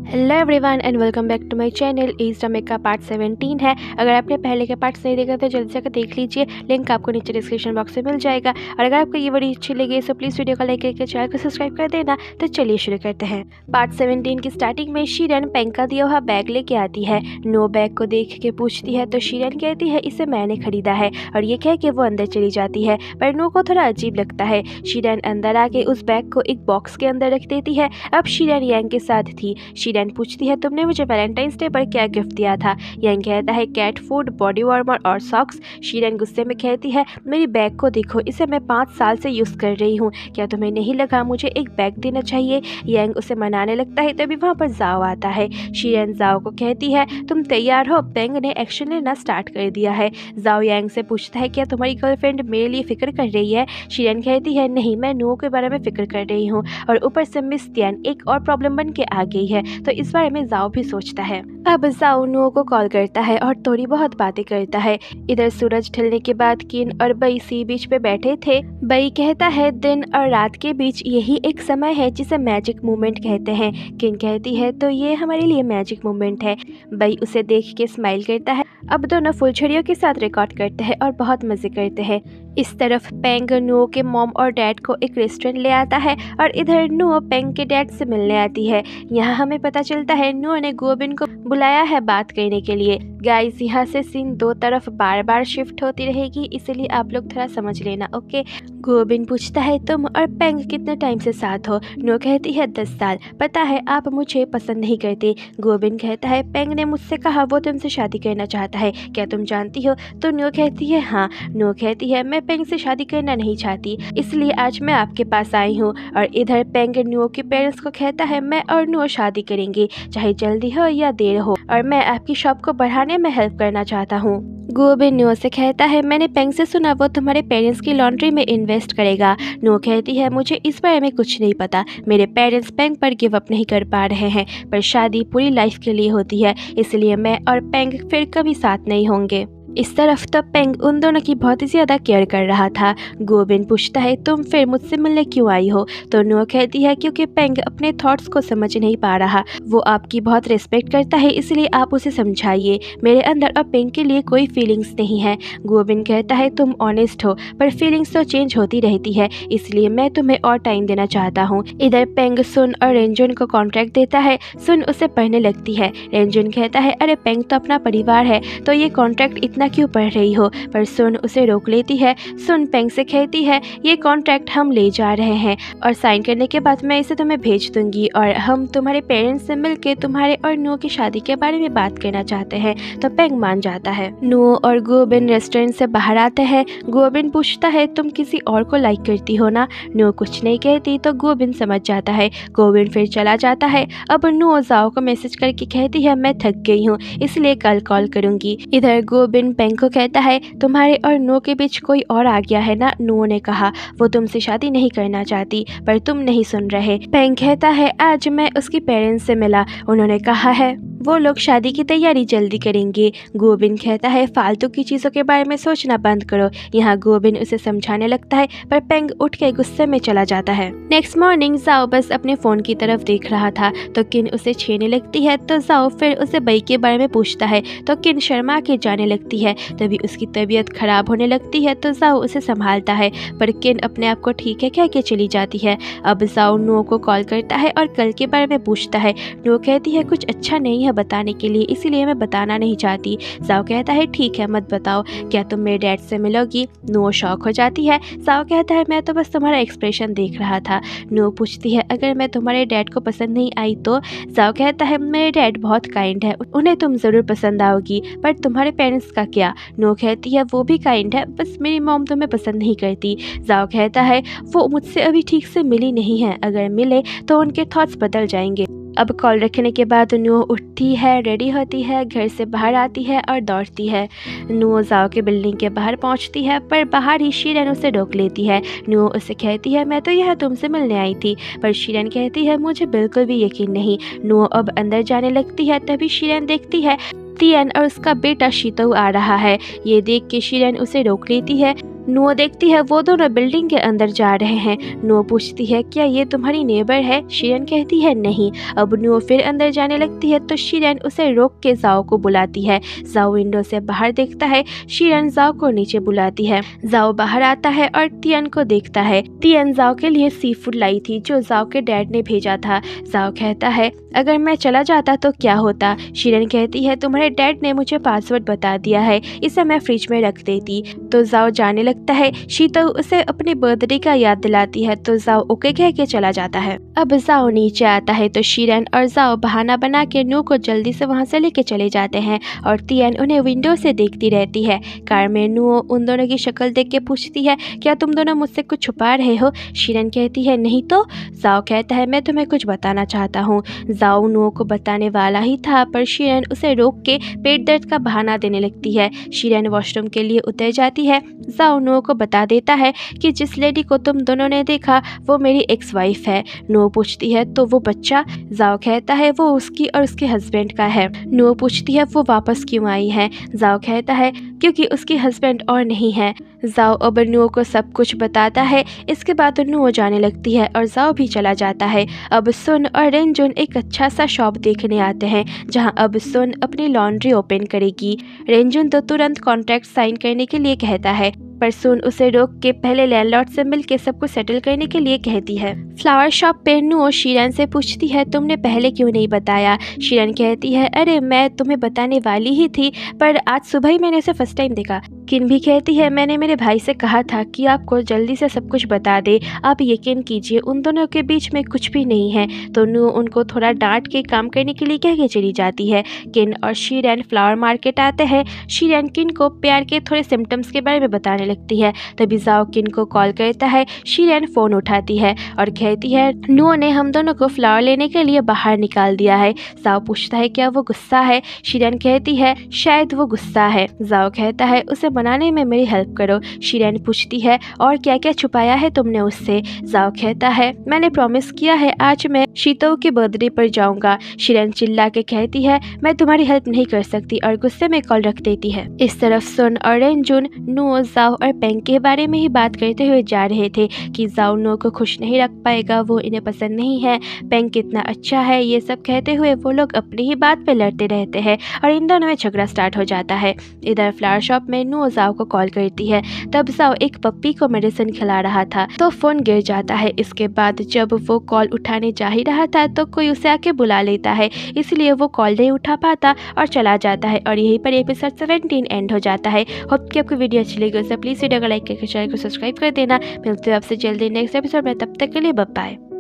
Hello everyone and welcome back to my channel. इस ड्रामे का पार्ट 17 है। अगर आपने पहले के पार्ट्स नहीं देखा तो जल्दी से देख लीजिए, लिंक आपको नीचे डिस्क्रिप्शन बॉक्स में मिल जाएगा। और अगर आपको ये वीडियो अच्छी लगी तो प्लीज़ वीडियो को लाइक करके चैनल को सब्सक्राइब कर देना। तो चलिए शुरू करते हैं। पार्ट 17 की स्टार्टिंग में शीरन पेंग का दिया हुआ बैग लेके आती है। नो बैग को देख के पूछती है तो शीरन कहती है इसे मैंने खरीदा है, और ये कह के वो अंदर चली जाती है। पर नो को थोड़ा अजीब लगता है। शीरन अंदर आके उस बैग को एक बॉक्स के अंदर रख देती है। अब शीरन यांग के साथ थी। शीरन पूछती है तुमने मुझे वैलेंटाइंस डे पर क्या गिफ्ट दिया था? यांग कहता है कैट फूड, बॉडी वार्मर और सॉक्स। शीरन गुस्से में कहती है मेरी बैग को देखो, इसे मैं 5 साल से यूज़ कर रही हूँ, क्या तुम्हें नहीं लगा मुझे एक बैग देना चाहिए? यांग उसे मनाने लगता है, तभी वहाँ पर जाओ आता है। शीरन जाओ को कहती है तुम तैयार हो? पेंग ने एक्शन लेना स्टार्ट कर दिया है। जाओ यांग से पूछता है क्या तुम्हारी गर्लफ्रेंड मेरे लिए फिक्र कर रही है? शीरन कहती है नहीं, मैं नुओ के बारे में फिक्र कर रही हूँ, और ऊपर से मिस तियान एक और प्रॉब्लम बन के आ गई है, तो इस बारे में जाओ भी सोचता है। अब जाओ नुओ को कॉल करता है और थोड़ी बहुत बातें करता है। इधर सूरज ढलने के बाद किन और बई सी बीच पे बैठे थे। बई कहता है दिन और रात के बीच यही एक समय है जिसे मैजिक मोमेंट कहते हैं। किन कहती है तो ये हमारे लिए मैजिक मोमेंट है। बई उसे देख के स्माइल करता है। अब दोनों फुलझड़ियों के साथ रिकॉर्ड करते हैं और बहुत मजे करते हैं। इस तरफ पेंग नुओ के मॉम और डैड को एक रेस्टोरेंट ले आता है, और इधर नुओ पेंग के डैड से मिलने आती है। यहाँ हमें पता चलता है नुओ ने गोबिन को बुलाया है बात करने के लिए। गाइस, यहाँ से सीन दो तरफ बार बार शिफ्ट होती रहेगी, इसलिए आप लोग थोड़ा समझ लेना, ओके। गोबिन पूछता है तुम और पेंग कितने टाइम से साथ हो? नुओ कहती है 10 साल। पता है आप मुझे पसंद नहीं करते। गोबिन कहता है पेंग ने मुझसे कहा वो तुमसे शादी करना चाहता है, क्या तुम जानती हो? तो नुओ कहती है हाँ। नुओ कहती है मैं पेंग से शादी करना नहीं चाहती, इसलिए आज मैं आपके पास आई हूँ। और इधर पेंग नुओ के पेरेंट्स को कहता है मैं और नुओ शादी करेंगे, चाहे जल्दी हो या देर हो, और मैं आपकी शॉप को बढ़ाने में हेल्प करना चाहता हूँ। गोबिन नुओ से कहता है मैंने पेंग से सुना वो तुम्हारे पेरेंट्स की लॉन्ड्री में इन्वेस्ट करेगा। नुओ कहती है मुझे इस बारे में कुछ नहीं पता, मेरे पेरेंट्स पेंग पर गिव अप नहीं कर पा रहे हैं, पर शादी पूरी लाइफ के लिए होती है, इसलिए मैं और पेंग फिर कभी साथ नहीं होंगे। इस तरफ तो पेंग उन दोनों की बहुत ही ज़्यादा केयर कर रहा था। गोबिन पूछता है तुम फिर मुझसे मिलने क्यों आई हो? तो नुओ कहती है क्योंकि पेंग अपने थॉट्स को समझ नहीं पा रहा, वो आपकी बहुत रिस्पेक्ट करता है, इसलिए आप उसे समझाइए। मेरे अंदर अब पेंग के लिए कोई फीलिंग्स नहीं है। गोबिन कहता है तुम ऑनेस्ट हो, पर फीलिंग्स तो चेंज होती रहती है, इसलिए मैं तुम्हें और टाइम देना चाहता हूँ। इधर पेंग सुन और रेंजुन को कॉन्ट्रैक्ट देता है। सुन उसे पढ़ने लगती है। रेंजुन कहता है अरे पेंग तो अपना परिवार है, तो ये कॉन्ट्रैक्ट इतना क्यों पढ़ रही हो? पर सुन उसे रोक लेती है। सुन पेंग से कहती है ये कॉन्ट्रैक्ट हम ले जा रहे हैं, और साइन करने के बाद मैं इसे तुम्हें भेज दूंगी, और हम तुम्हारे पेरेंट्स से मिलकर तुम्हारे और नुओ की शादी के बारे में बात करना चाहते हैं। तो पेंग मान जाता है। नुओ और गोबिन रेस्टोरेंट से बाहर आते हैं। गोबिन पूछता है तुम किसी और को लाइक करती हो ना? नुओ कुछ नहीं कहती तो गोबिन समझ जाता है। गोबिन फिर चला जाता है। अब नुओ जाओ को मैसेज करके कहती है मैं थक गई हूँ, इसलिए कल कॉल करूंगी। इधर गोबिन पेंग को कहता है तुम्हारे और नुओ के बीच कोई और आ गया है ना? नुओ ने कहा वो तुमसे शादी नहीं करना चाहती, पर तुम नहीं सुन रहे। पेंग कहता है आज मैं उसकी पेरेंट्स से मिला, उन्होंने कहा है वो लोग शादी की तैयारी जल्दी करेंगे। गोबिन कहता है फालतू की चीज़ों के बारे में सोचना बंद करो। यहाँ गोबिन उसे समझाने लगता है, पर पेंग उठ के गुस्से में चला जाता है। नेक्स्ट मॉर्निंग जाओ बस अपने फ़ोन की तरफ देख रहा था, तो किन उसे छेड़ने लगती है। तो जाओ फिर उसे बई के बारे में पूछता है, तो किन शर्मा के जाने लगती है। तभी उसकी तबीयत खराब होने लगती है, तो जाओ उसे संभालता है, पर किन अपने आप को ठीक है कह के चली जाती है। अब जाओ नुओ को कॉल करता है और कल के बारे में पूछता है। नुओ कहती है कुछ अच्छा नहीं है बताने के लिए, इसीलिए मैं बताना नहीं चाहती। जाओ कहता है ठीक है मत बताओ, क्या तुम मेरे डैड से मिलोगी? नुओ शॉक हो जाती है। जाओ कहता है मैं तो बस तुम्हारा एक्सप्रेशन देख रहा था। नुओ पूछती है अगर मैं तुम्हारे डैड को पसंद नहीं आई तो? जाओ कहता है मेरे डैड बहुत काइंड है, उन्हें तुम ज़रूर पसंद आओगी, पर तुम्हारे पेरेंट्स का क्या? नुओ कहती है वो भी काइंड है, बस मेरी मॉम तुम्हें पसंद नहीं करती। जाओ कहता है वो मुझसे अभी ठीक से मिली नहीं है, अगर मिले तो उनके थॉट्स बदल जाएंगे। अब कॉल रखने के बाद नुओ उठती है, रेडी होती है, घर से बाहर आती है और दौड़ती है। नुओ जाओ के बिल्डिंग के बाहर पहुंचती है, पर बाहर ही शीरन उसे रोक लेती है। नुओ उसे कहती है मैं तो यहाँ तुमसे मिलने आई थी, पर शीरन कहती है मुझे बिल्कुल भी यकीन नहीं। नुओ अब अंदर जाने लगती है, तभी शीरन देखती है तियान और उसका बेटा शीतऊ आ रहा है। ये देख के शीरन उसे रोक लेती है। नुओ देखती है वो दोनों बिल्डिंग के अंदर जा रहे हैं। नुओ पूछती है क्या ये तुम्हारी नेबर है? शीरन कहती है नहीं। अब नुओ फिर अंदर जाने लगती है तो शीरन उसे रोक के जाओ को बुलाती है। जाओ विंडो से बाहर देखता है। शीरन जाओ को नीचे बुलाती है। जाओ बाहर आता है और तियन को देखता है। तियन जाओ के लिए सी फूड लाई थी जो जाओ के डैड ने भेजा था। जाओ कहता है अगर मैं चला जाता तो क्या होता? शीरन कहती है तुम्हारे डैड ने मुझे पासवर्ड बता दिया है, इसे मैं फ्रिज में रख देती। तो जाओ जाने लगता है। शीतो उसे अपने बर्थडे का याद दिलाती है तो जाओ ओके कह के चला जाता है। अब जाओ नीचे आता है तो शीरन और जाओ बहाना बना के नुओ को जल्दी से वहाँ से लेके चले जाते हैं और तियन उन्हें विंडो से देखती रहती है। कार में नुओ उन दोनों की शक्ल देख के पूछती है क्या तुम दोनों मुझसे कुछ छुपा रहे हो? शीरन कहती है नहीं तो। जाओ कहता है मैं तुम्हें कुछ बताना चाहता हूँ। जाओ नुओ को बताने वाला ही था पर शीरन उसे रोक के पेट दर्द का बहाना देने लगती है। शीरन वॉशरूम के लिए उतर जाती है। जाओ नुओ को बता देता है कि जिस लेडी को तुम दोनों ने देखा वो मेरी एक्स वाइफ है। नुओ पूछती है तो वो बच्चा? जाओ कहता है वो उसकी और उसके हस्बैंड का है। नुओ पूछती है वो वापस क्यों आई है? जाओ कहता है क्योंकि उसके हस्बैंड और नहीं है। जाओ अब नुओ को सब कुछ बताता है। इसके बाद नुओ जाने लगती है और जाओ भी चला जाता है। अब सुन और रेंजुन एक अच्छा सा शॉप देखने आते हैं जहां अब सुन अपनी लॉन्ड्री ओपन करेगी। रेंजुन तो तुरंत कॉन्ट्रैक्ट साइन करने के लिए कहता है पर सुन उसे रोक के पहले लैंडलॉर्ड से मिलके सब कुछ सेटल करने के लिए कहती है। फ्लावर शॉप पे नुओ शीरन से पूछती है तुमने पहले क्यों नहीं बताया? शीरन कहती है अरे मैं तुम्हें बताने वाली ही थी पर आज सुबह ही मैंने इसे फर्स्ट टाइम देखा। किन भी कहती है मैंने मेरे भाई से कहा था कि आपको जल्दी से सब कुछ बता दे, आप यकीन कीजिए उन दोनों के बीच में कुछ भी नहीं है। तो नुओ उनको थोड़ा डांट के काम करने के लिए कह के चली जाती है। किन और शीरन फ्लावर मार्केट आते हैं। शीरन किन को प्यार के थोड़े सिम्टम्स के बारे में बताने लगती है। तभी जाओ किन को कॉल करता है। शीरन फोन उठाती है और कहती है नुओ ने हम दोनों को फ्लावर लेने के लिए बाहर निकाल दिया है। जाओ पूछता है क्या वो गुस्सा है? शीरन कहती है शायद वो गुस्सा है। जाओ कहता है उसे मनाने में मेरी हेल्प करो। शीरन पूछती है और क्या क्या छुपाया है तुमने उससे? जाओ कहता है मैंने प्रॉमिस किया है आज मैं शीतो के बर्थडे पर जाऊंगा। शीरन चिल्ला के कहती है मैं तुम्हारी हेल्प नहीं कर सकती और गुस्से में कॉल रख देती है। इस तरफ सुन और रेंजुन नुओ जाओ और पेंग के बारे में ही बात करते हुए जा रहे थे कि जाओ नुओ को खुश नहीं रख पाएगा, वो इन्हें पसंद नहीं है, पेंग कितना अच्छा है। ये सब कहते हुए वो लोग अपनी ही बात पे लड़ते रहते हैं और इन दोनों में झगड़ा स्टार्ट हो जाता है। इधर फ्लावर शॉप में नुओ जाओ को कॉल करती है। तब जाओ एक पप्पी को मेडिसिन खिला रहा था तो फोन गिर जाता है। इसके बाद जब वो कॉल उठाने जा ही रहा था तो कोई उसे आके बुला लेता है, इसलिए वो कॉल नहीं उठा पाता और चला जाता है और यहीं पर एपिसोड 17 एंड हो जाता है। होप कि आपको वीडियो अच्छी लगी, तो प्लीज वीडियो को लाइक करके चैनल को सब्सक्राइब कर देना। मिलते हैं आपसे जल्दी नेक्स्ट एपिसोड में, तब तक के लिए बाय बाय।